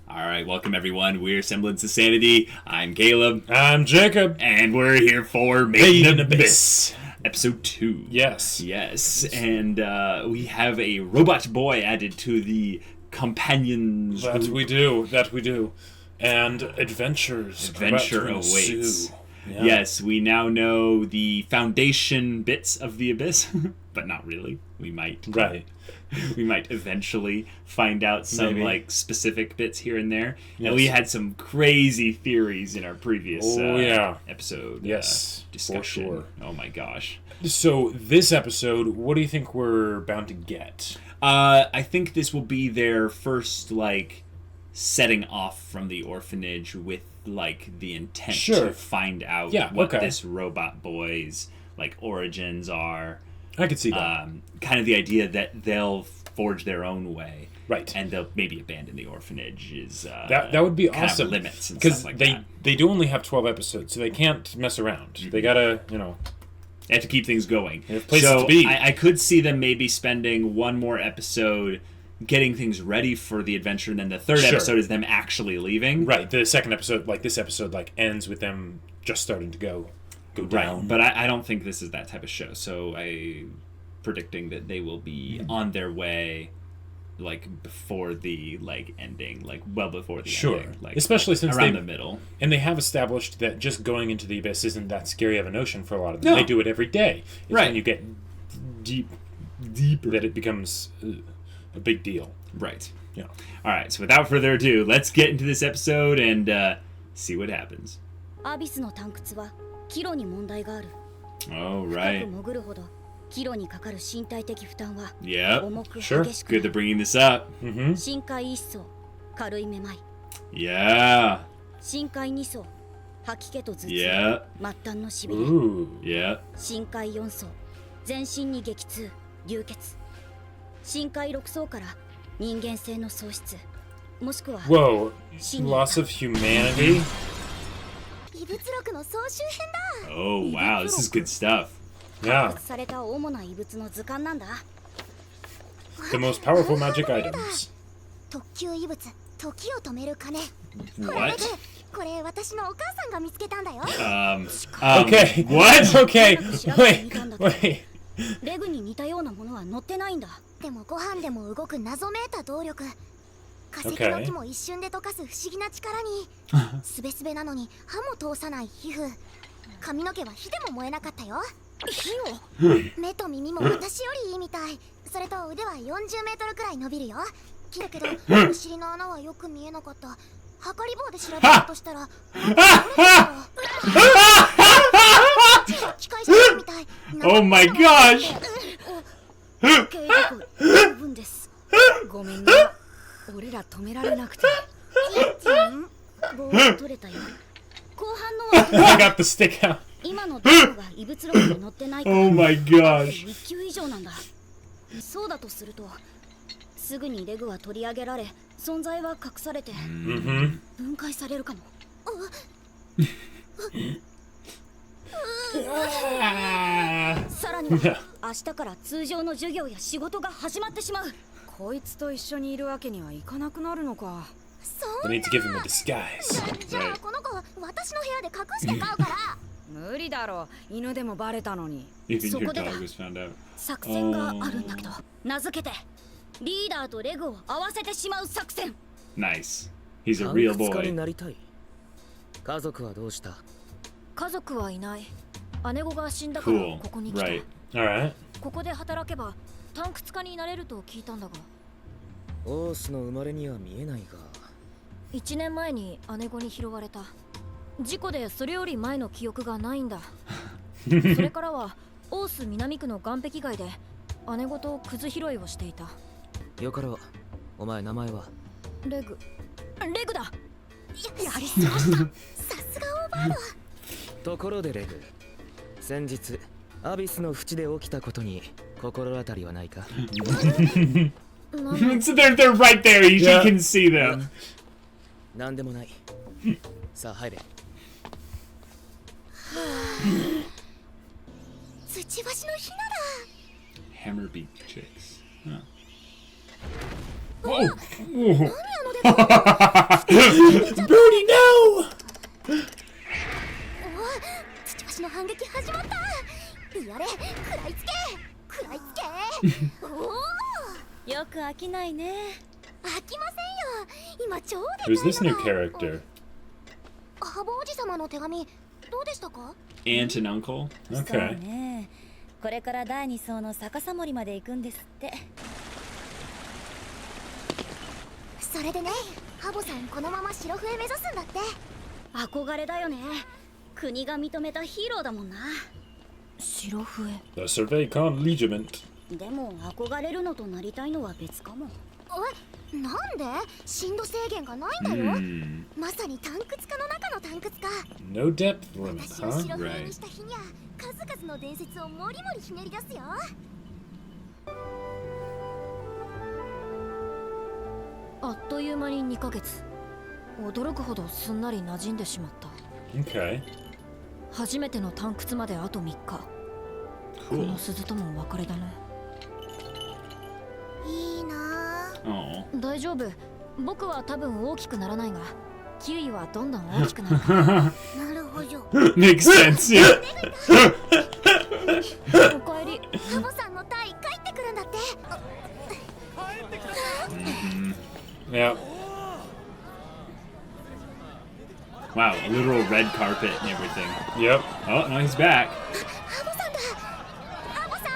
All right, welcome everyone. We're Semblance of Sanity. I'm Caleb. I'm Jacob. And we're here for Made in Abyss. Episode 2. Yes. Yes. And we have a robot boy added to the companions. That we do. And adventures. Adventure awaits. Yeah. Yes, we now know the foundation bits of the Abyss, but not really. We might. Right. We might eventually find out some Maybe. specific bits here and there. Yes. And we had some crazy theories in our previous episode Yes, discussion. for sure. Oh my gosh. So this episode, what do you think we're bound to get? I think this will be their first setting off from the orphanage with the intent to find out what this robot boy's origins are. I could see that. Kind of the idea that they'll forge their own way. Right. And they'll maybe abandon the orphanage is that would be kind awesome. Of limits and stuff like that. They do only have 12 episodes, so they can't mess around. Mm-hmm. They gotta, They have to keep things going. They have places to be. I could see them maybe spending one more episode getting things ready for the adventure, and then the third episode is them actually leaving. Right. The second episode, this episode, ends with them just starting to go down. Right. But I don't think this is that type of show, so I'm predicting that they will be on their way before the ending, well before the ending. Especially since around the middle. And they have established that just going into the abyss isn't that scary of a notion for a lot of them. No. They do it every day. It's when you get deeper that it becomes a big deal. Right. Yeah. All right, so without further ado, let's get into this episode and see what happens. All right. Yep. Sure. Good to bringing this up. Mm-hmm. Yeah. Yeah. Ooh. Yeah. 深海4層全身に激痛流血深海6層から人間性の喪失もしくは Whoa. Loss of humanity? 異物録の総集編だ Oh, wow. This is good stuff. 発 Yeah. 掘された主な異物の図鑑なんだ The most powerful magic items. 特級異物時を止める鐘 What? これ私のお母さんが見つけたんだよ Okay. What? Okay. Wait. レグに似たようなものは載ってないんだでもご飯でも動く謎めいた動力化石の木も一瞬で溶かす不思議な力にすべすべなのに歯も通さない皮膚髪の毛は火でも燃えなかったよ火を目と耳も私よりいいみたいそれと腕は40メートルくらい伸びるよだけどお尻の穴はよく見えなかった測り棒で調べようとしたら機械みたい Oh my gosh! 十分ですごめんね俺ら止められなくて棒が取れたよ後半の I got the stick out. 今の動画が異物録に載ってないから Oh my gosh! 1級以上なんだそうだとするとすぐにレグは取り上げられ存在は隠されて Mm-hmm. 分解されるかもさらには明日から通常の授業や仕事が始まってしまうこいつと一緒にいるわけにはいかなくなるのか そ We ん need to give him a disguise. じゃあこの子私の部屋で隠して飼うから無理だろ犬でもバレたのに Even your そこでだ dog was found out. 作戦があるんだけど名付けてリーダーとレグを合わせてしまう作戦 Nice. He's a real 家に boy. なりたい。家族はどうした？家族はいない姉子が死んだから Cool. ここに来た Right. Alright. ここで働けばタンク使になれると聞いたんだがオースの生まれには見えないが。1年前に姉子に拾われた事故でそれより前の記憶がないんだそれからはオース南区の岸壁街で姉子とくず拾いをしていたよかろう。お前名前は？レグだ やりすましたさすがオーバードところでレグ。先日アビスの淵で起きたことに心当たりはないか？ So they're right there. You can see them. なんでもない。さあ入れ。土橋のひなだ Hammer beat chicks. Huh. Oh! Brody, no! 土橋の反撃始まった。やれ、食らいつけ食らいつけ。おお、よく飽きないね。飽きませんよ。今超でかい Who's の this new character? ハボおじさまの手紙どうでしたか？ Aunt and uncle. そう Okay. ね。これから第2層の逆さ森まで行くんですって。それでね、ハボさんこのまま白笛目指すんだって。憧れだよね。国が認めたヒーローだもんな。白笛。 The Survey Con Legiment. でも憧れるのとなりたいのは別かも。え、なんで？深度制限がないんだよ。まさに探掘家の中の探掘家。 No depth limit, 私を huh? 白笛にした日には数々の伝説をもりもりひねり出すよ。あっという間に2ヶ月。驚くほどすんなり馴染んでしまった。Okay. 初めての探掘まであと3日。この鈴ともお別れだな。いいなぁ。Oh. 大丈夫。僕は多分大きくならないが、キウイはどんどん大きくなる。なるほど。 Makes sense, yeah. おかえり。ハボさんの隊帰ってくるんだって。 Yeah. Wow, a literal red carpet and everything. Yep. Oh, no, he's back. ハボさんだ。ハボさ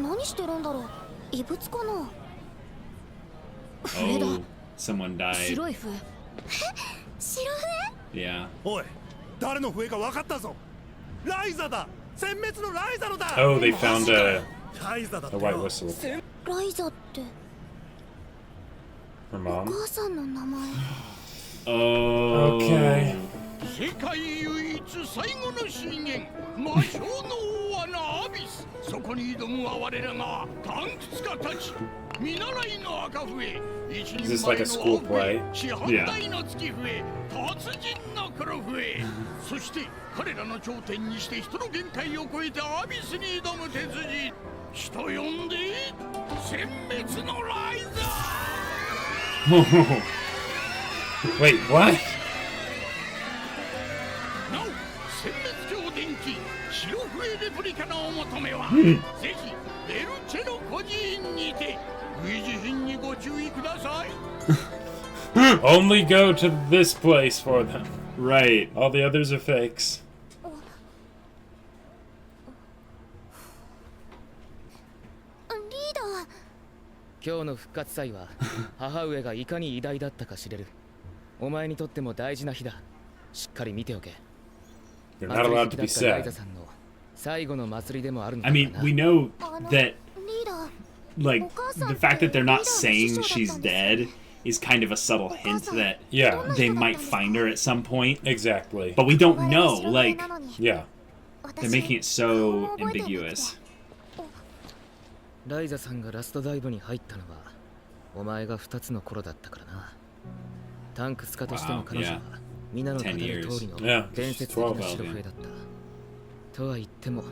ん。何してるんだろう。異物かな。笛だ。 Oh, someone died. 白い笛。白笛？ Yeah. おい、誰の笛か分かったぞ。ライザだ。殲滅のライザのだ。 Oh, they found a ライザだって white よ。 whistle. ライザって Her お mom. 母さんの名前。 Oh. Okay. 世界唯一最後の資源魔性の大穴アビス、そこに挑むは我らが探掘家たち。見習いの赤笛、一 Is 人 this like 前 a の school 青笛 play? 四半台の月笛、達人の黒笛。そして彼らの頂点にして人の限界を超えてアビスに挑む鉄人、人呼んで殲滅のライザー。 Wait, what? なお、殲滅鏡電気白笛レプリカのお求めは、ぜひベルチェの孤児院にて類似品にご注意ください。 Only go to this place for them. Right. All the others are fakes. リーダー。今日の復活祭は母上がいかに偉大だったか知れる。お前にとっても大事な日だ。しっかり見ておけ。 You're not allowed to be ライザ sad. さんの最後の祭りでもあるの I だ mean, から we な。 know リ that, ーダー。 like, the fact that they're not saying she's dead is kind of a subtle hint that Yeah, they might find her at some point. exactly. But we don't know. Like, Yeah. they're making it so ambiguous. ライザさんがラストダイブに入ったのはお前が2つの頃だったからな。タンクス家としての彼女は Wow, 皆の語る 10 years. 通りの Yeah, 伝説的 12な of 白 them. 笛だったとは言っても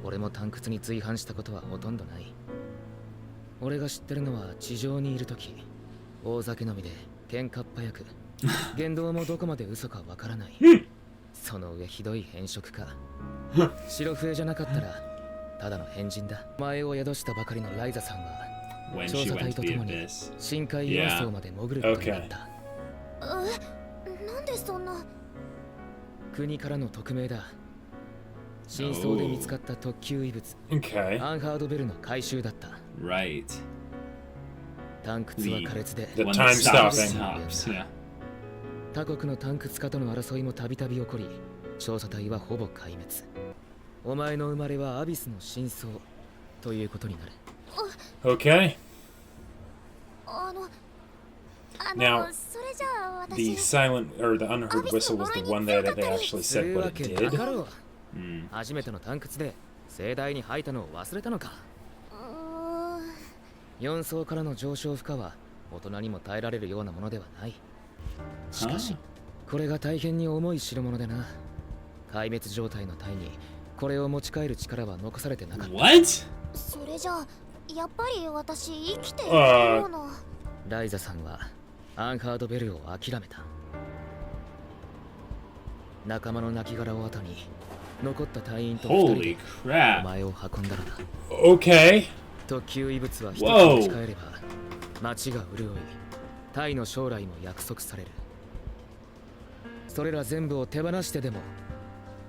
俺もタンクスに随伴したことはほとんどない。俺が知ってるのは地上にいる時大酒飲みで喧嘩っ早く言動もどこまで嘘かわからない。その上ひどい変色か。白笛じゃなかったらただの変人だ。前を宿したばかりのライザさんは When 調 she 査 went 隊 to と the 共に abyss. 深海4層まで潜ることになった。なんでそんな。国からの匿名だ。真相で見つかった特級遺物 Okay. アンハードベルの回収だった。 Right. 探掘は苛烈で The One time that stopping. stops. Yeah. 他国の探掘家との争いもたびたび起こり調査隊はほぼ壊滅。お前の生まれはアビスの真相ということになる。 Okay. あの Now, それじゃあ the 私。 silent or the unheard whistle was the one that they actually そう said いうわ what け it なか did. ろう。 Mm. 初めての探掘で盛大に吐いたのを忘れたのか。4層からの上昇負荷は大人にも耐えられるようなものではない。しかし、これが大変に重い代物でな。壊滅状態の隊にこれを持ち帰る力は残されてなかった。 What? それじゃあやっぱり私生きているような。ライザさんはアンハードベルを諦めた。仲間の亡骸を後に残った隊員と2人でお前を運んだのだ。Okay. 特級異物は一つ持ち帰れば町が潤い、タイの将来も約束される。それら全部を手放してでも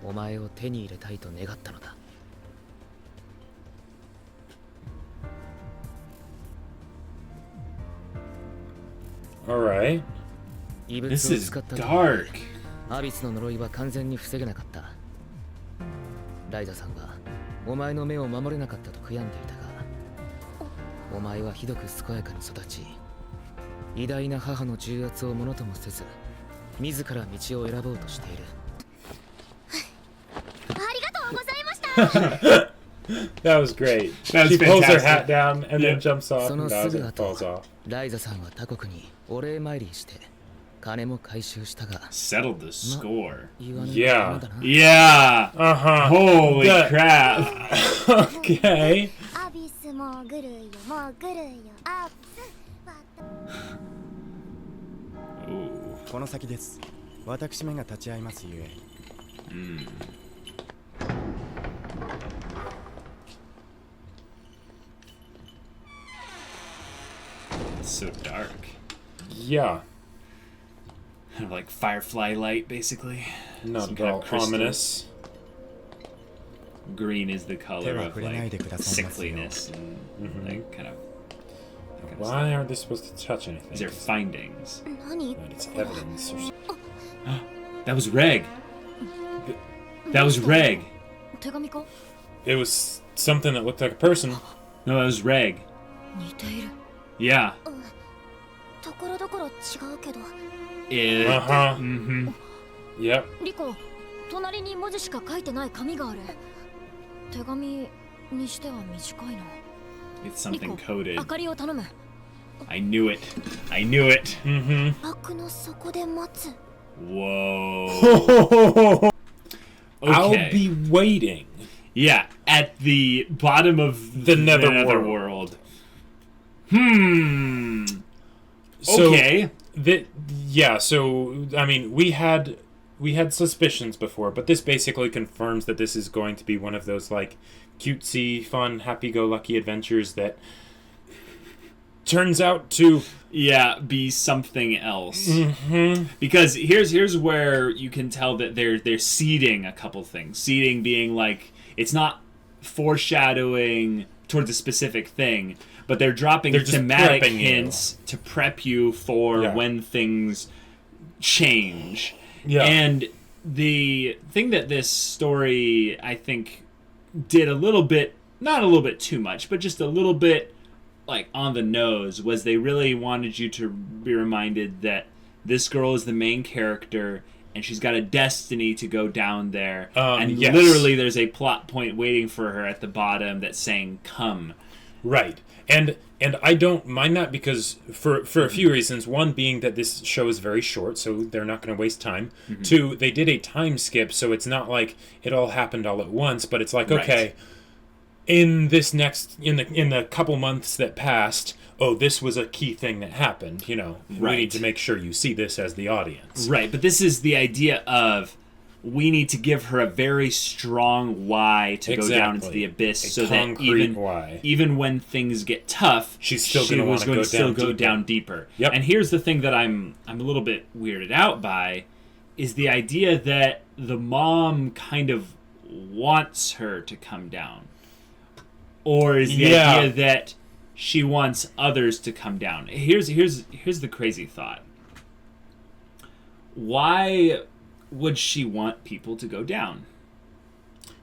お前を手に入れたいと願ったのだ。Alright. 異物を This is 使ったと dark. アビスの呪いは完全に防げなかった。ライザさんはお前の目を守れなかったと悔やんでいたが、お前はひどく健やかに育ち、偉大な母の重圧をものともせず自ら道を選ぼうとしている。ありがとうございました。That was great. That was She pulls her fantastic. hat down and then jumps off そ and の dies すぐ and 後 falls off. ライザさんは他国にお礼参りして金も回収したが、 Settled the score. 言わぬ Yeah. ものだな。 Yeah. Uh-huh. Holy That- crap. Okay. アビスもぐるよもぐるよアビス。Ooh. この先です。私めが立ち会いますゆえ。It's so dark. Yeah. Kind of like firefly light, basically. Not Some at kind of all crystal. ominous. Green is the color of like 手は触れないでくださいますよ。 sickliness and like kind of Why aren't they supposed to touch anything? These are findings. 何？ But it's evidence or something. That was Reg. That was Reg. 手紙か？ It was something that looked like a person. No, that was Reg. 似ている。 Yeah. ところどころ違うけど。 It, Uh-huh. Mm-hmm. Yep. リコ、隣に文字しか書いてない紙がある。手紙にしては短いな。 It's リ something コ、 coded. 明かりを頼む。 I knew it. I knew it. Mm-hmm. 枠の底で待つ。 Whoa. I'll Okay. be waiting. Yeah, at the bottom of The netherworld. world. Hmm. So, Okay. Yeah, so I mean, we had suspicions before, but this basically confirms that this is going to be one of those like cutesy, fun, happy-go-lucky adventures that turns out to Be something else. Mm-hmm. Because here's where you can tell that they're seeding a couple things. Seeding being like it's not foreshadowing towards a specific thing, but they're dropping They're just thematic prepping you. hints to prep you for Yeah. when things change. Yeah. And the thing that this story, I think, did a little bit, not a little bit too much, but just a little bit like on the nose, was they really wanted you to be reminded that this girl is the main character and she's got a destiny to go down there. And yes. literally there's a plot point waiting for her at the bottom that's saying, come. Right. And I don't mind that because for a few reasons. One being that this show is very short, so they're not going to waste time. Mm-hmm. Two, they did a time skip, so it's not like it all happened all at once, but it's like, Right. okay, in the couple months that passed, oh, this was a key thing that happened, we Right. need to make sure you see this as the audience. Right, but this is the idea of we need to give her a very strong why to go down into the abyss, A so that concrete why. even when things get tough, She's still she gonna was wanna going go to still down go deeper. down deeper. Yep. And here's the thing that I'm a little bit weirded out by, is the idea that the mom kind of wants her to come down, or is the idea that she wants others to come down. Here's the crazy thought. Why would she want people to go down?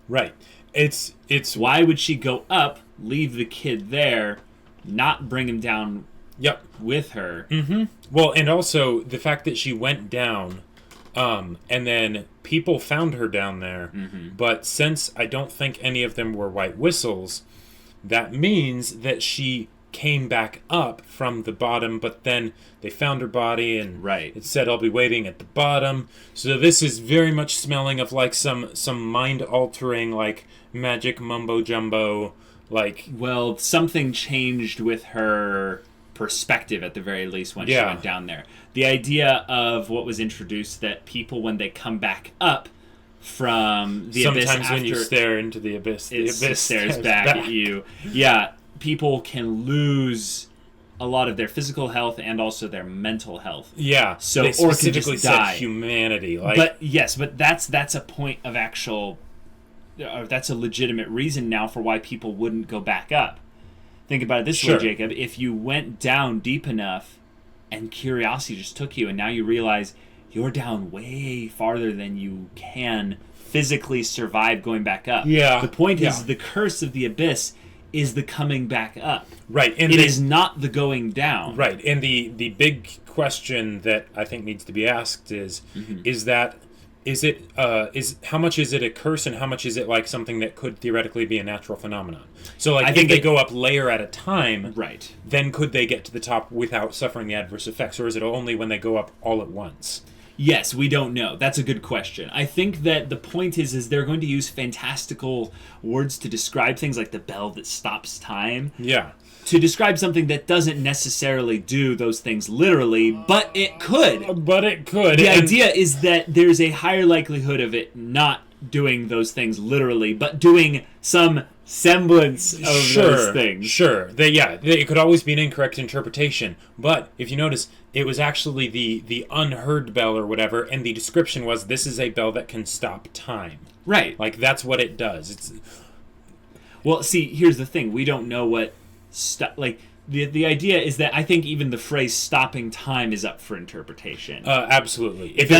Right. It's Why would she go up, leave the kid there, not bring him down Yep. with her? Mm-hmm. Well, and also the fact that she went down, and then people found her down there. Mm-hmm. But since I don't think any of them were white whistles, that means that she came back up from the bottom, but then they found her body and Right. it said, I'll be waiting at the bottom. So this is very much smelling of like some mind-altering, like magic mumbo-jumbo Like, well, something changed with her perspective at the very least when she went down there. The idea of what was introduced, that people, when they come back up from the abyss, sometimes when you stare into the abyss stares back at you. Yeah, people can lose a lot of their physical health and also their mental health. Yeah, so they or can specifically just die. said humanity. Like, but that's a point of actual. That's a legitimate reason now for why people wouldn't go back up. Think about it this way, Jacob. If you went down deep enough and curiosity just took you, and now you realize you're down way farther than you can physically survive going back up. Yeah. The point is, the curse of the abyss is the coming back up. Right. And it is not the going down. Right. And the big question that I think needs to be asked is how much is it a curse and how much is it like something that could theoretically be a natural phenomenon? So like, if they go up layer at a time, right, then could they get to the top without suffering the adverse effects, or is it only when they go up all at once? Yes, we don't know. That's a good question. I think that the point is they're going to use fantastical words to describe things like the bell that stops time. Yeah. To describe something that doesn't necessarily do those things literally, but it could. The idea is that there's a higher likelihood of it not doing those things literally, but doing some semblance of those things. Sure. It could always be an incorrect interpretation. But if you notice, it was actually the unheard bell or whatever, and the description was, this is a bell that can stop time. Right. Like, that's what it does. Well, see, here's the thing. We don't know what... the idea is that I think even the phrase "stopping time" is up for interpretation. Absolutely. If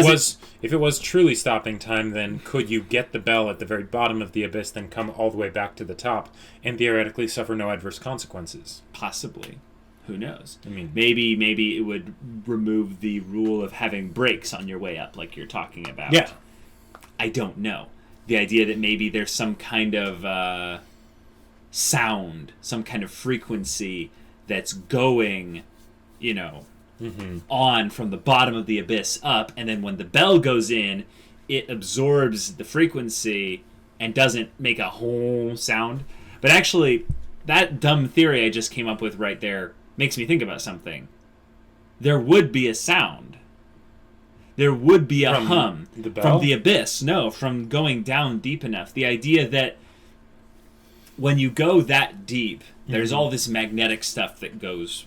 it was truly stopping time, then could you get the bell at the very bottom of the abyss, then come all the way back to the top, and theoretically suffer no adverse consequences? Possibly. Who knows? I mean, maybe it would remove the rule of having brakes on your way up, like you're talking about. Yeah. I don't know. The idea that maybe there's some kind of sound, some kind of frequency that's going, on from the bottom of the abyss up, and then when the bell goes in, it absorbs the frequency and doesn't make a whole sound. But actually, that dumb theory I just came up with right there makes me think about something. There would be a sound. There would be a hum from the abyss. No, from going down deep enough. The idea that when you go that deep, there's all this magnetic stuff that goes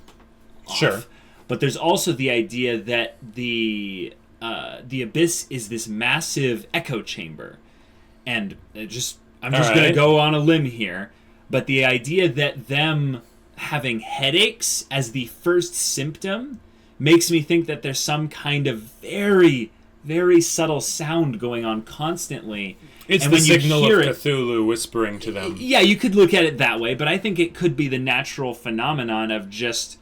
off. Sure. But there's also the idea that the abyss is this massive echo chamber. And I'm just going to go on a limb here, but the idea that them having headaches as the first symptom makes me think that there's some kind of very, very subtle sound going on constantly. It's the signal of Cthulhu whispering to them. Yeah, you could look at it that way, but I think it could be the natural phenomenon of just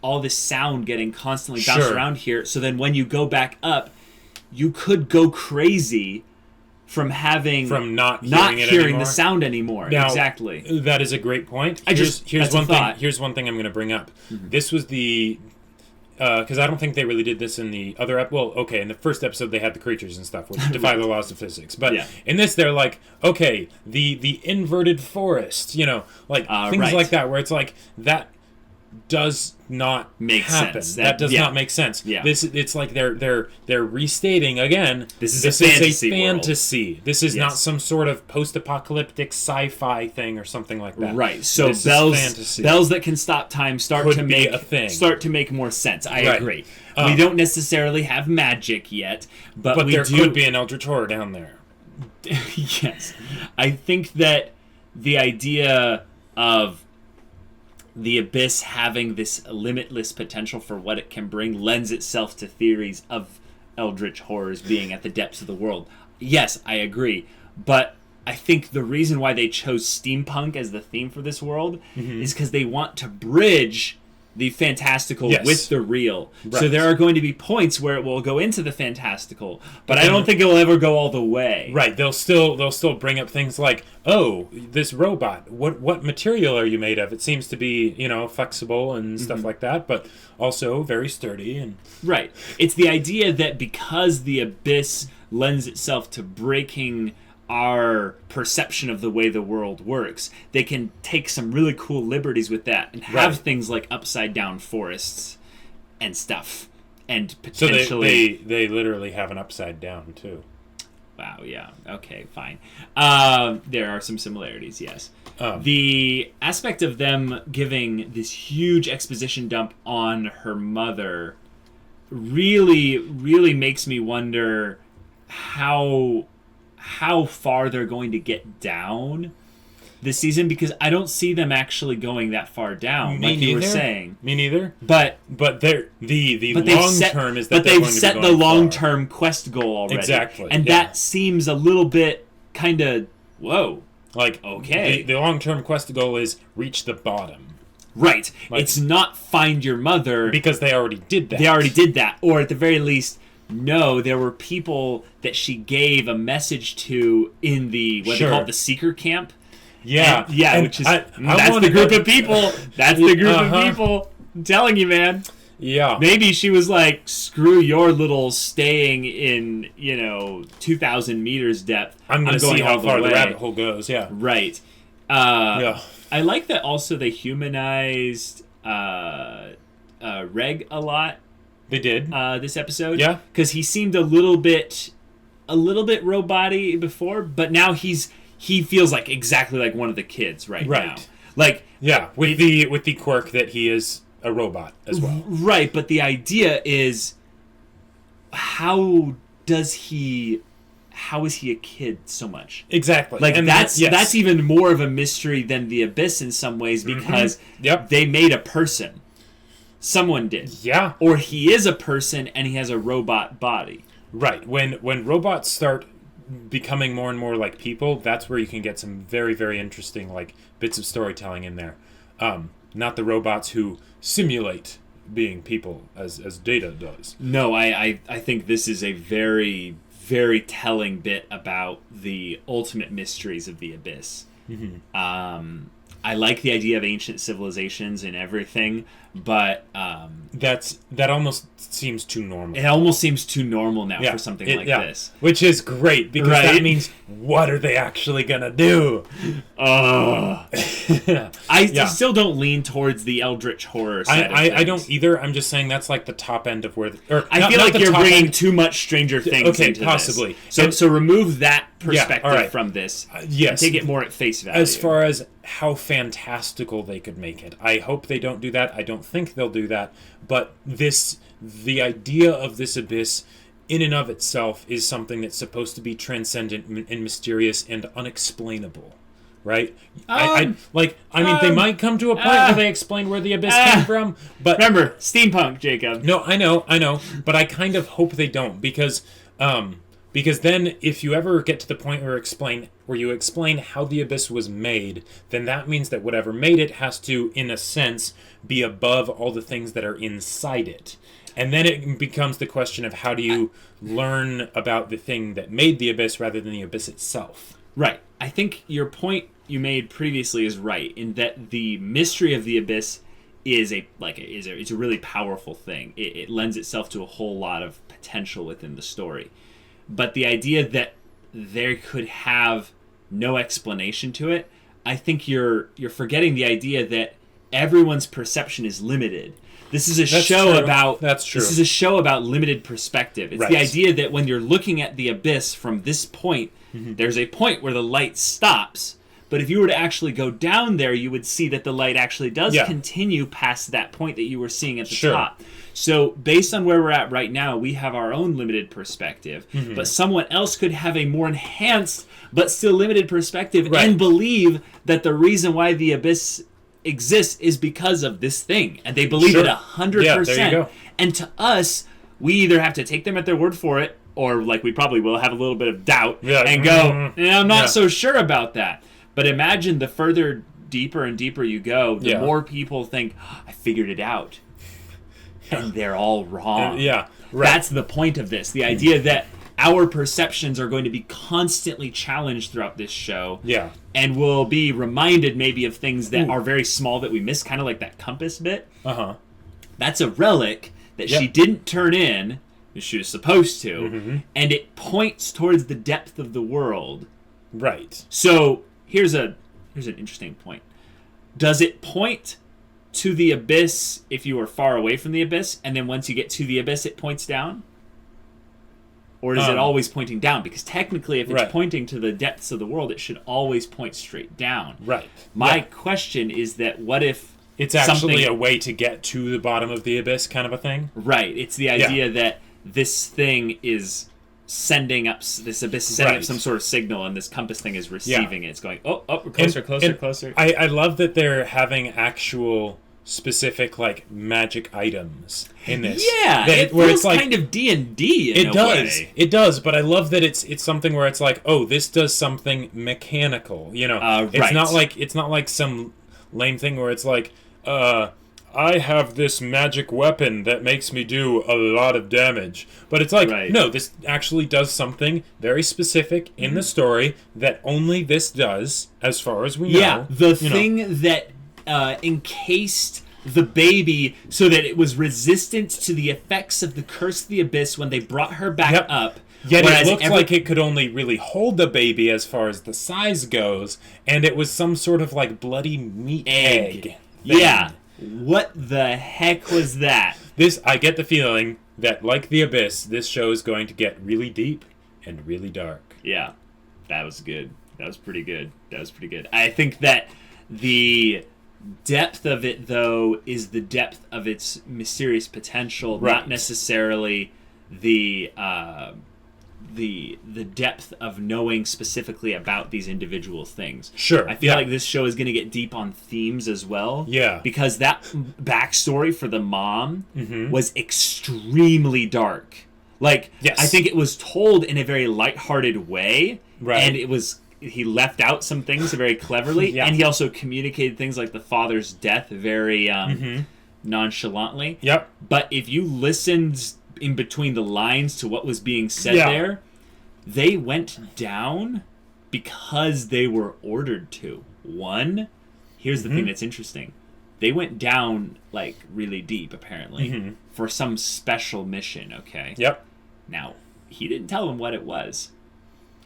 all this sound getting constantly bounced around here. So then when you go back up, you could go crazy from not hearing the sound anymore. Now, exactly. That is a great point. Here's one thing I'm going to bring up. Mm-hmm. This was the because I don't think they really did this in the other in the first episode they had the creatures and stuff which defy the laws of physics, but in this they're like, okay, the inverted forest, things like that, where it's like that does not happen. That does not make sense. Yeah. It's like they're restating again. This is a fantasy. This is not some sort of post-apocalyptic sci-fi thing or something like that. Right. So bells that can stop time start to make more sense. I agree. We don't necessarily have magic yet, but there could be an eldritch horror down there. Yes. I think that the idea of the abyss having this limitless potential for what it can bring lends itself to theories of eldritch horrors being at the depths of the world. Yes, I agree. But I think the reason why they chose steampunk as the theme for this world is because they want to bridge the fantastical with the real. Right. So there are going to be points where it will go into the fantastical, but I don't think it will ever go all the way. Right. They'll still bring up things like, oh, this robot, what material are you made of? It seems to be, flexible and stuff like that, but also very sturdy. And right. It's the idea that because the abyss lends itself to breaking our perception of the way the world works. They can take some really cool liberties with that and have things like upside down forests and stuff, and potentially so they literally have an upside down too. Wow, yeah, okay, fine. There are some similarities, yes. The aspect of them giving this huge exposition dump on her mother really, really makes me wonder how far they're going to get down this season, because I don't see them actually going that far down, like you were saying. Me neither. But they're the long term is that but they've set the long term quest goal already. Exactly, and that seems a little bit kind of whoa. Like okay, the long term quest goal is reach the bottom. Right. Like, it's not find your mother, because they already did that. They already did that, or at the very least. No, there were people that she gave a message to in the what they call the seeker camp. Yeah, and which is that's the group of people. That's the group of people. I'm telling you, man. Yeah, maybe she was like, "Screw your little staying in 2,000 meters depth. I'm going to see how far the rabbit hole goes." Yeah, right. I like that. Also, they humanized Reg a lot. They did this episode, yeah, because he seemed a little bit robot-y before, but now he feels like exactly like one of the kids right now. Like with the quirk that he is a robot as well. Right, but the idea is how is he a kid so much? Exactly. Like, and that's even more of a mystery than the Abyss in some ways, because they made a person. Someone did. Yeah. Or he is a person and he has a robot body. Right. When robots start becoming more and more like people, that's where you can get some very, very interesting like bits of storytelling in there. Not the robots who simulate being people as Data does. No, I think this is a very, very telling bit about the ultimate mysteries of the Abyss. Mm-hmm. I like the idea of ancient civilizations and everything, but that almost seems too normal. It almost seems too normal now for something like this, which is great because that means what are they actually gonna do? I still don't lean towards the eldritch horror side. I don't either. I'm just saying that's like the top end of where. I feel like you're bringing too much Stranger Things into possibly. This. So remove that perspective from this. Yes, take it more at face value. As far as how fantastical they could make it, I hope they don't do that. I don't think they'll do that. But the idea of this abyss, in and of itself, is something that's supposed to be transcendent and mysterious and unexplainable. Right? I mean, they might come to a point where they explain where the abyss came from, but remember, steampunk, Jacob. No, I know, but I kind of hope they don't, because then if you ever get to the point where you explain how the abyss was made, then that means that whatever made it has to, in a sense, be above all the things that are inside it. And then it becomes the question of how do you learn about the thing that made the abyss rather than the abyss itself. Right. I think your point you made previously is right, in that the mystery of the abyss is a really powerful thing. It lends itself to a whole lot of potential within the story. But the idea that there could have no explanation to it, I think you're forgetting the idea that everyone's perception is limited. This is a show about This is a show about limited perspective. It's the idea that when you're looking at the abyss from this point, there's a point where the light stops. But if you were to actually go down there, you would see that the light actually does continue past that point that you were seeing at the top. So based on where we're at right now, we have our own limited perspective. But someone else could have a more enhanced but still limited perspective and believe that the reason why the abyss exists is because of this thing. And they believe it 100%. Yeah, there you go. And to us, we either have to take them at their word for it, or like we probably will have a little bit of doubt and go, I'm not so sure about that. But imagine the further deeper and deeper you go, the more people think, I figured it out. And they're all wrong. That's the point of this. The idea that our perceptions are going to be constantly challenged throughout this show. And we'll be reminded maybe of things that are very small that we miss, kind of like that compass bit. That's a relic that she didn't turn in, she was supposed to, and it points towards the depth of the world. Right. So here's an interesting point. Does it point to the abyss if you are far away from the abyss, and then once you get to the abyss, it points down? Or is it always pointing down? Because technically, if it's pointing to the depths of the world, it should always point straight down. Right. My question is that what if it's actually a way to get to the bottom of the abyss kind of a thing? Right. It's the idea that this thing is sending up, this abyss is sending up some sort of signal, and this compass thing is receiving it. It's going, closer. I love that they're having actual specific like magic items in this. Yeah, it feels like kind of D&D in a way. It does, but I love that it's something where it's like, oh, this does something mechanical. You know, it's not like some lame thing where it's like, I have this magic weapon that makes me do a lot of damage. But it's like, no, this actually does something very specific in the story that only this does, as far as we know. Yeah, the thing that encased the baby so that it was resistant to the effects of the Curse of the Abyss when they brought her back up. Yet it looked like it could only really hold the baby as far as the size goes, and it was some sort of like bloody meat egg. Yeah. What the heck was that? I get the feeling that, like the Abyss, this show is going to get really deep and really dark. Yeah, that was good. That was pretty good. I think that the depth of it, though, is the depth of its mysterious potential, not necessarily the depth of knowing specifically about these individual things. Sure. I feel like this show is going to get deep on themes as well. Yeah. Because that backstory for the mom was extremely dark. Like, I think it was told in a very lighthearted way. Right. And he left out some things very cleverly. And he also communicated things like the father's death very nonchalantly. Yep. But if you listened in between the lines to what was being said there, they went down because they were ordered to. Here's the thing that's interesting. They went down, like, really deep, apparently, for some special mission, okay? Yep. Now, he didn't tell them what it was.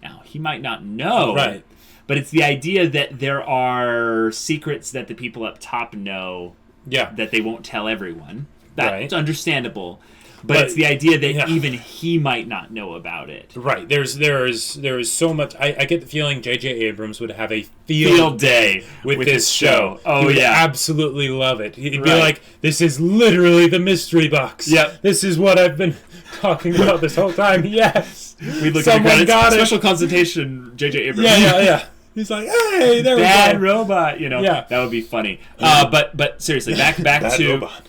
Now, he might not know. Right. But it's the idea that there are secrets that the people up top know that they won't tell everyone. That's understandable. But it's the idea that even he might not know about it. Right. There is so much. I get the feeling J.J. Abrams would have a field day with this show. Oh, he would absolutely love it. He'd be like, this is literally the mystery box. Yep. This is what I've been talking about this whole time. Yes. We look at the credits. Special consultation, J.J. Abrams. Yeah. He's like, hey, there we go. Bad robot, that would be funny. But seriously, back to robot.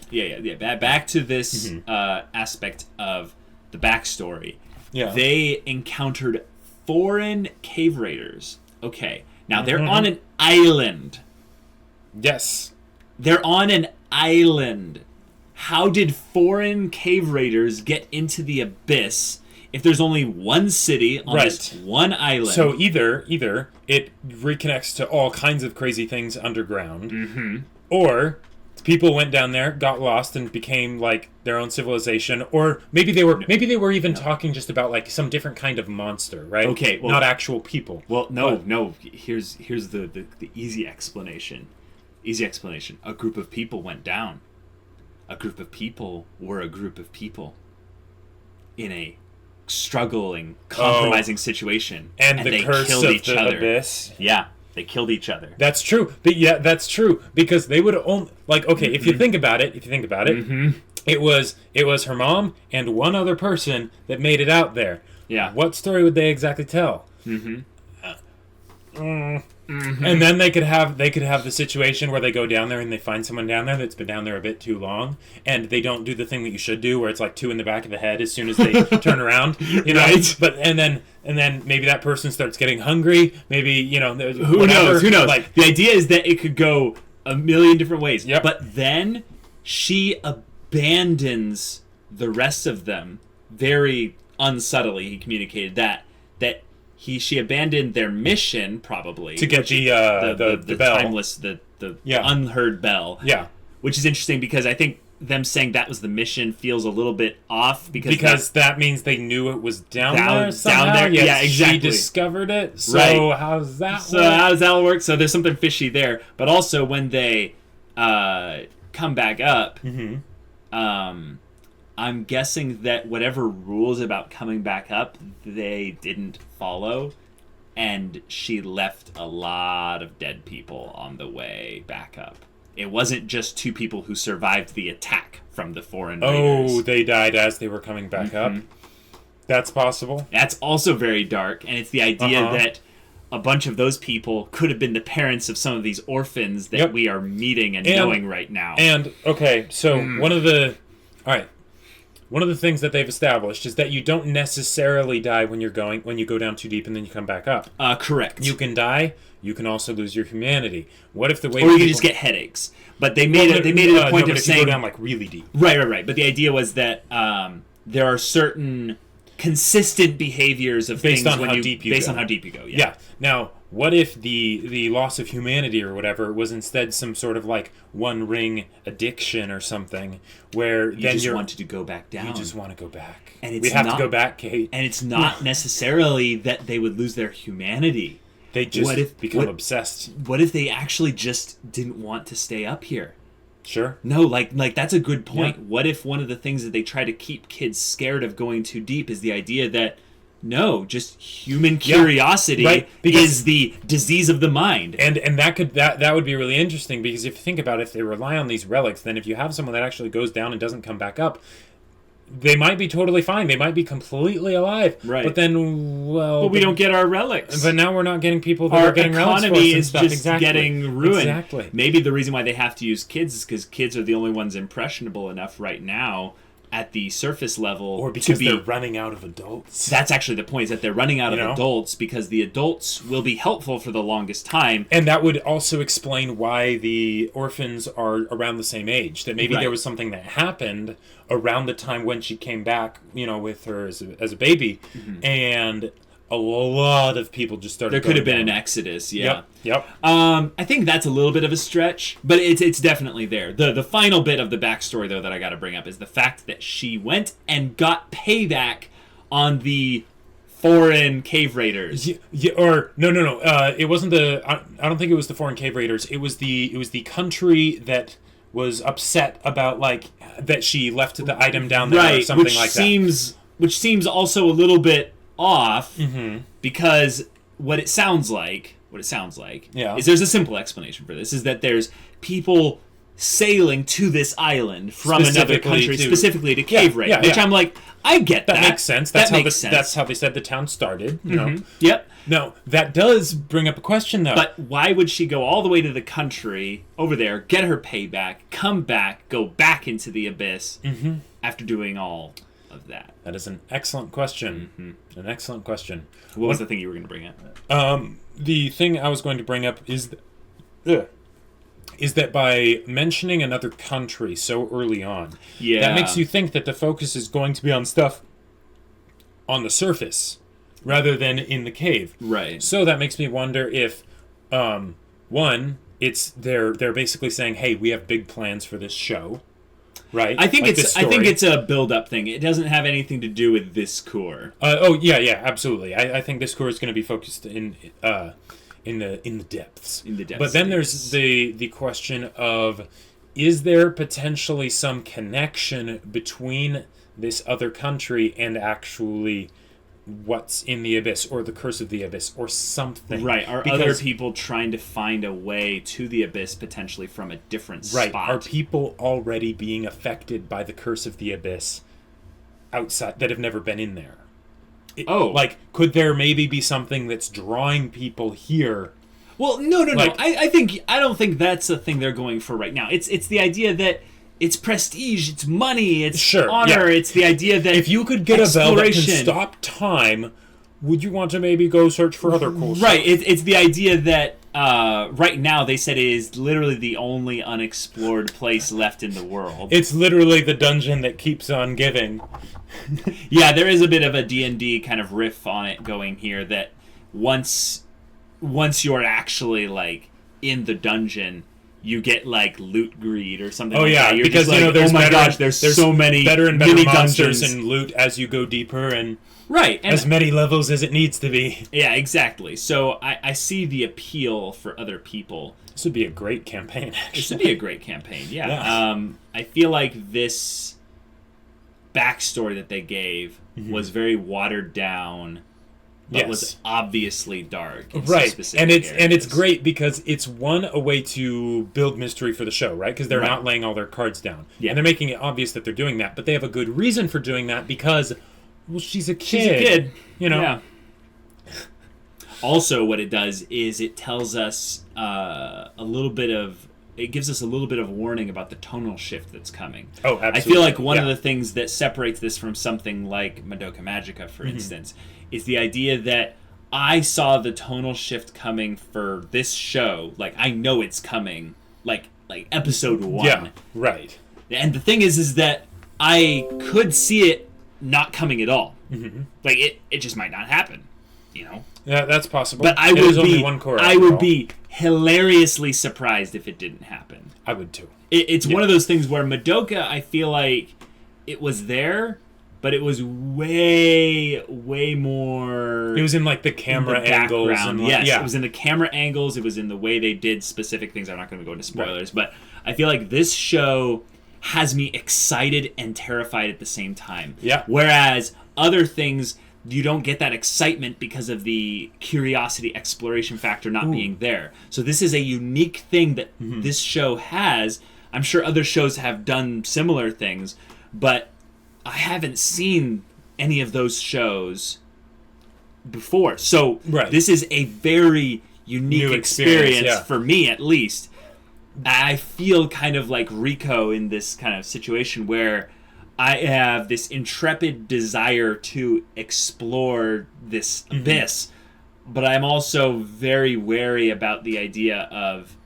Back to this aspect of the backstory. Yeah. They encountered foreign cave raiders. Okay, now they're on an island. Yes, they're on an island. How did foreign cave raiders get into the abyss? If there's only one city on this one island. So either it reconnects to all kinds of crazy things underground, or people went down there, got lost, and became like their own civilization, or maybe they were even talking just about like some different kind of monster, right? Okay, well, not actual people. Well, no. Here's the easy explanation. A group of people went down. A group of people were a group of people in a struggling, compromising situation, and they curse killed of each the other. Abyss. Yeah, they killed each other. That's true. But that's true because they would only if you think about it, it was her mom and one other person that made it out there. Yeah. What story would they exactly tell? And then they could have the situation where they go down there and they find someone down there that's been down there a bit too long, and they don't do the thing that you should do, where it's like 2 in the back of the head as soon as they turn around, Right. But and then maybe that person starts getting hungry. Maybe who knows? Like, the idea is that it could go a million different ways. Yep. But then she abandons the rest of them very unsubtly. He communicated that she abandoned their mission, probably, to get the bell. timeless, the unheard bell. Yeah. Which is interesting because I think them saying that was the mission feels a little bit off because that means they knew it was down there somehow. Down there, yeah, exactly. She discovered it. So right. How does that work? So how does that work? So there's something fishy there. But also when they come back up, I'm guessing that whatever rules about coming back up they didn't follow, and she left a lot of dead people on the way back up. It wasn't just 2 people who survived the attack from the foreign raiders. Oh, they died as they were coming back up? That's possible. That's also very dark, and it's the idea that a bunch of those people could have been the parents of some of these orphans that we are meeting and knowing right now. And, okay, so one of the things that they've established is that you don't necessarily die when you go down too deep and then you come back up. Correct. You can die. You can also lose your humanity. What if the way or you can just get headaches? But they made it a point of saying you go down like really deep. Right. But the idea was that there are certain consistent behaviors of based things on how deep you go. Yeah. Now, what if the loss of humanity or whatever was instead some sort of like One Ring addiction or something, where you just wanted to go back down. You just want to go back. And we have to go back, Kate. And it's not necessarily that they would lose their humanity. They just become obsessed. What if they actually just didn't want to stay up here? Sure. No, like that's a good point. Yeah. What if one of the things that they try to keep kids scared of going too deep is the idea that no, just human curiosity is the disease of the mind. And that would be really interesting, because if you think about it, if they rely on these relics, then if you have someone that actually goes down and doesn't come back up, they might be totally fine. They might be completely alive. Right. But then, but we don't get our relics. But now we're not getting people that are getting relics. Our economy is just getting ruined. Exactly. Maybe the reason why they have to use kids is because kids are the only ones impressionable enough right now at the surface level, or because they're running out of adults. That's actually the point, is that they're running out of adults because the adults will be helpful for the longest time. And that would also explain why the orphans are around the same age. That maybe there was something that happened around the time when she came back, with her as a baby, and a lot of people just started. There could have been an exodus, Yep. I think that's a little bit of a stretch, but it's definitely there. The final bit of the backstory, though, that I got to bring up is the fact that she went and got payback on the foreign cave raiders. No. It wasn't I don't think it was the foreign cave raiders. It was the country that was upset about that she left the item down there or something like that. Which seems also a little bit off, because what it sounds like is there's a simple explanation for this, is that there's people sailing to this island from another country specifically to cave raid, which I'm like, I get that. That makes sense. That's how they said the town started. Yep. No, that does bring up a question, though. But why would she go all the way to the country over there, get her payback, come back, go back into the abyss after doing all of that? That is an excellent question. An excellent question. What was the thing you were going to bring up? The thing I was going to bring up is that by mentioning another country so early on, that makes you think that the focus is going to be on stuff on the surface rather than in the cave. Right. So that makes me wonder if, one, they're basically saying, hey, we have big plans for this show. Right. I think it's a build-up thing. It doesn't have anything to do with this core. Absolutely. I think this core is going to be focused in the depths. But then there's the question of, is there potentially some connection between this other country and actually what's in the abyss, or the curse of the abyss, or something? Right. Are other people trying to find a way to the abyss potentially from a different spot? Right. Are people already being affected by the curse of the abyss outside that have never been in there? Could there maybe be something that's drawing people here? Well, no. I don't think that's a thing they're going for right now. It's the idea that it's prestige, it's money, it's honor, it's the idea that if you could get a bell that can stop time, would you want to maybe go search for other cool stuff? Right, it's the idea that right now they said it is literally the only unexplored place left in the world. It's literally the dungeon that keeps on giving. Yeah, there is a bit of a D&D kind of riff on it going here, that once you're actually in the dungeon, you get like loot greed or something. You're because like, there's there's so many better and better monsters dungeons. and loot as you go deeper, and and as many levels as it needs to be. Yeah, exactly. So I see the appeal for other people. This would be a great campaign, actually. This would be a great campaign, yeah. I feel like this backstory that they gave was very watered down, but was obviously dark. Right, and it's great because it's a way to build mystery for the show, right? Because they're not laying all their cards down. Yeah. And they're making it obvious that they're doing that, but they have a good reason for doing that because, well, she's a kid. She's a kid. Yeah. Also, what it does is it tells us it gives us a little bit of warning about the tonal shift that's coming. Oh, absolutely. I feel like one of the things that separates this from something like Madoka Magica, for instance, is the idea that I saw the tonal shift coming for this show. Like, I know it's coming, like episode 1. Yeah, right. And the thing is that I could see it not coming at all. Like, it just might not happen, Yeah, that's possible. But I would be hilariously surprised if it didn't happen. I would too. It's one of those things where Madoka, I feel like it was there, but it was way more. It was in like the camera angles. It was in the camera angles. It was in the way they did specific things. I'm not going to go into spoilers, but I feel like this show has me excited and terrified at the same time. Yeah. Whereas other things, you don't get that excitement because of the curiosity exploration factor not being there. So this is a unique thing that this show has. I'm sure other shows have done similar things, but I haven't seen any of those shows before. So this is a very unique experience for me, at least. I feel kind of like Rico in this kind of situation where I have this intrepid desire to explore this abyss, but I'm also very wary about the idea of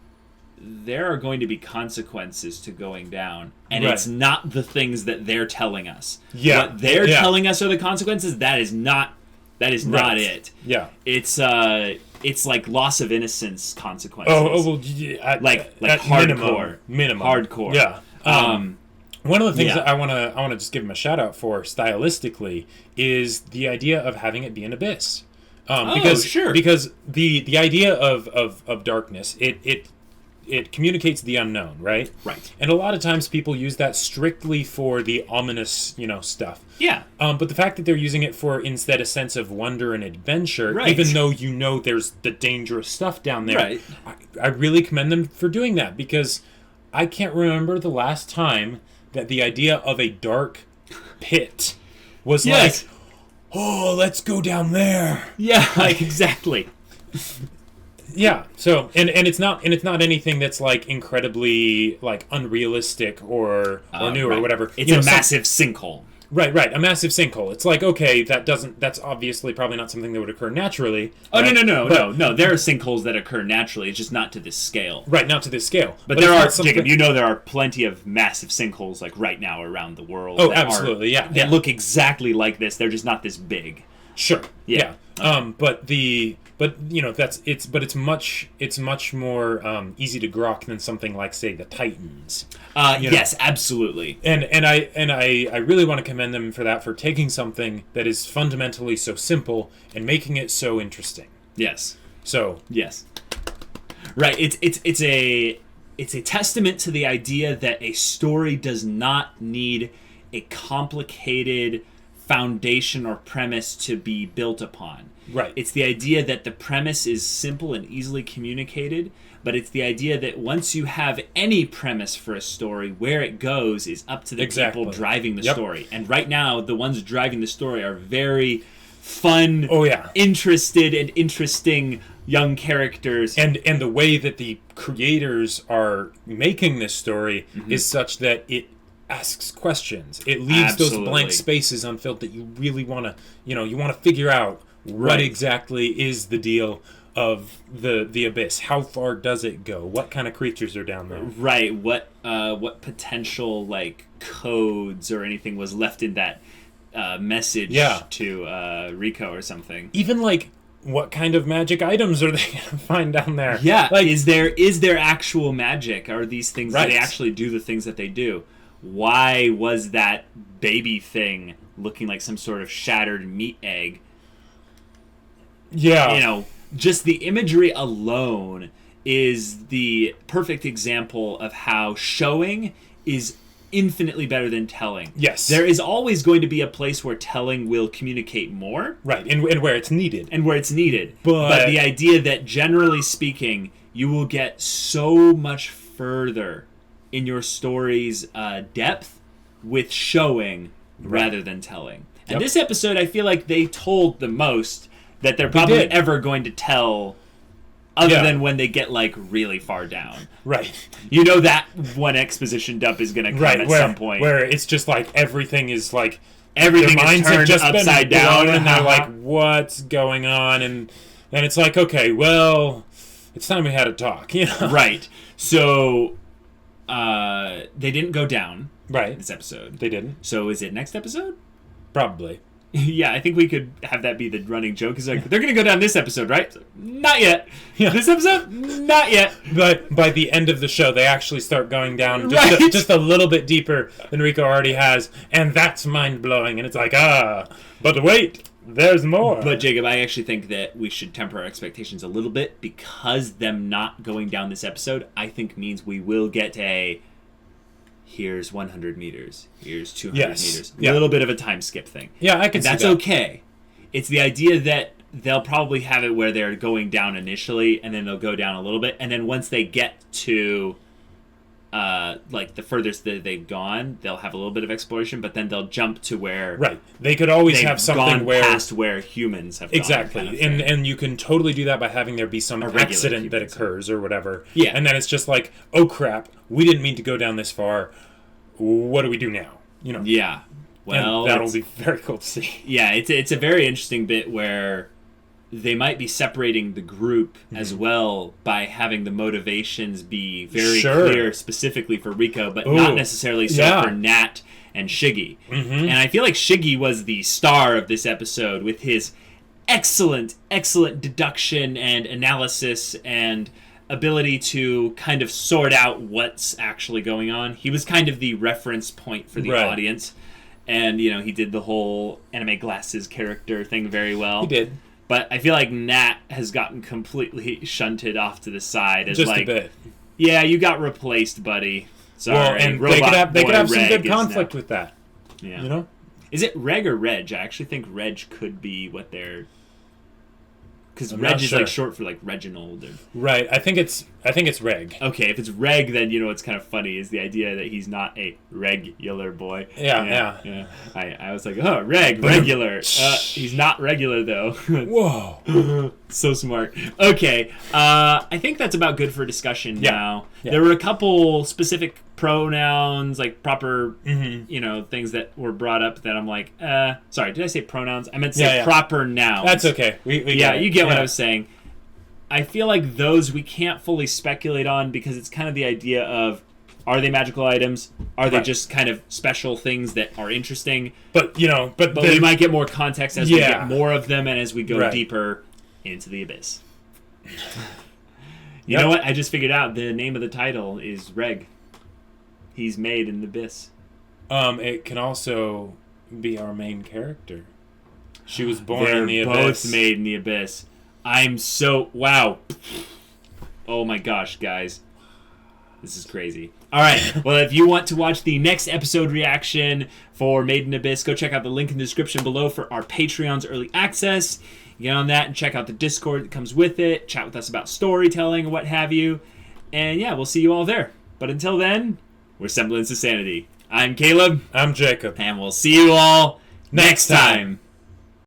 there are going to be consequences to going down, and it's not the things that they're telling us. Yeah. What they're telling us are the consequences. That is not it. Yeah. It's like loss of innocence consequences. Like hardcore. Minimum. Hardcore. Yeah. One of the things that I want to just give him a shout out for stylistically is the idea of having it be an abyss. Because the idea of darkness, it communicates the unknown, right? Right. And a lot of times people use that strictly for the ominous, stuff. Yeah. But the fact that they're using it for instead a sense of wonder and adventure, even though there's the dangerous stuff down there, I really commend them for doing that, because I can't remember the last time that the idea of a dark pit was like, oh, let's go down there. Yeah, like exactly. Yeah. So and it's not anything that's like incredibly like unrealistic or new or whatever. It's a massive sinkhole. Right, a massive sinkhole. It's like, okay, that's obviously probably not something that would occur naturally. Oh, right? No. There are sinkholes that occur naturally. It's just not to this scale. Right, not to this scale. But there are, Jacob, there are plenty of massive sinkholes like right now around the world. Oh, absolutely, They look exactly like this. They're just not this big. Sure. Yeah. Okay. It's much more easy to grok than something like, say, the Titans. Yes, absolutely. And I really want to commend them for that, for taking something that is fundamentally so simple and making it so interesting. Yes. So yes. Right. It's a testament to the idea that a story does not need a complicated foundation or premise to be built upon. Right. It's the idea that the premise is simple and easily communicated, but it's the idea that once you have any premise for a story, where it goes is up to the people driving the story. And right now, the ones driving the story are very fun, interested, and interesting young characters. And the way that the creators are making this story is such that it asks questions. It leaves those blank spaces unfilled that you really want to, you want to figure out what exactly is the deal of the abyss. How far does it go? What kind of creatures are down there? Right. What potential like codes or anything was left in that message to Rico or something? Even like what kind of magic items are they going to find down there? Yeah, like, is there actual magic? Are these things, right. do they actually do the things that they do? Why was that baby thing looking like some sort of shattered meat egg? Yeah. You know, just the imagery alone is the perfect example of how showing is infinitely better than telling. Yes. There is always going to be a place where telling will communicate more. Right, and where it's needed. And where it's needed. But the idea that, generally speaking, you will get so much further in your story's depth with showing rather than telling. And this episode, I feel like they told the most that they're probably ever going to tell, other than when they get, like, really far down. Right. You know that one exposition dump is going to come at some point. Where it's just like everything is like... Everything is turned just upside down. And they're like, what's going on? And it's like, okay, well, it's time we had a talk. You know? Right. So, they didn't go down. Right. This episode. They didn't. So is it next episode? Probably. Yeah, I think we could have that be the running joke. It's like, they're going to go down this episode, right? Not yet. Yeah. This episode? Not yet. But by the end of the show, they actually start going down just a little bit deeper than Rico already has. And that's mind-blowing. And it's like, but wait, there's more. But Jacob, I actually think that we should temper our expectations a little bit, because them not going down this episode, I think, means we will get a... Here's 100 meters. Here's 200 meters. A little bit of a time skip thing. Yeah, I can see that. That's okay. It's the idea that they'll probably have it where they're going down initially, and then they'll go down a little bit, and then once they get to like the furthest that they've gone, they'll have a little bit of exploration, but then they'll jump to where they could always have something gone past where humans have gone, kind of and you can totally do that by having there be some accident that occurs or whatever. Yeah, and then it's just like, oh crap, we didn't mean to go down this far. What do we do now? You know. Yeah. Well, and that'll be very cool to see. Yeah, it's a very interesting bit where they might be separating the group as well by having the motivations be very clear specifically for Rico, but not necessarily so for Nat and Shiggy. And I feel like Shiggy was the star of this episode with his excellent deduction and analysis and ability to kind of sort out what's actually going on. He was kind of the reference point for the audience. And, you know, he did the whole anime glasses character thing very well. He did. But I feel like Nat has gotten completely shunted off to the side as just like, a bit. Yeah, you got replaced, buddy. Sorry. Well, and they could have some good conflict with that. Yeah. You know? Is it Reg or Reg? I actually think Reg could be what they're... Because Reg is like short for like Reginald. Right. I think it's Reg. Okay, if it's Reg, then you know what's kind of funny is the idea that he's not a regular boy. Yeah. I was like, oh, regular. He's not regular though. Whoa. So smart. Okay, I think that's about good for discussion now. Yeah. There were a couple specific pronouns, like proper, you know, things that were brought up that I'm like, sorry, did I say pronouns? I meant to say proper nouns. That's okay. You get what I was saying. I feel like those we can't fully speculate on because it's kind of the idea of, are they magical items? Are they just kind of special things that are interesting? But, you know, but we might get more context as we get more of them and as we go deeper into the abyss. You know what? I just figured out the name of the title is Reg. He's made in the abyss. It can also be our main character. She was born in the abyss. They're both made in the abyss. I'm so... Wow. Oh my gosh, guys. This is crazy. All right. Well, if you want to watch the next episode reaction for Made in Abyss, go check out the link in the description below for our Patreon's early access. Get on that and check out the Discord that comes with it. Chat with us about storytelling and what have you. And yeah, we'll see you all there. But until then, we're Semblance of Sanity. I'm Caleb. I'm Jacob. And we'll see you all next time.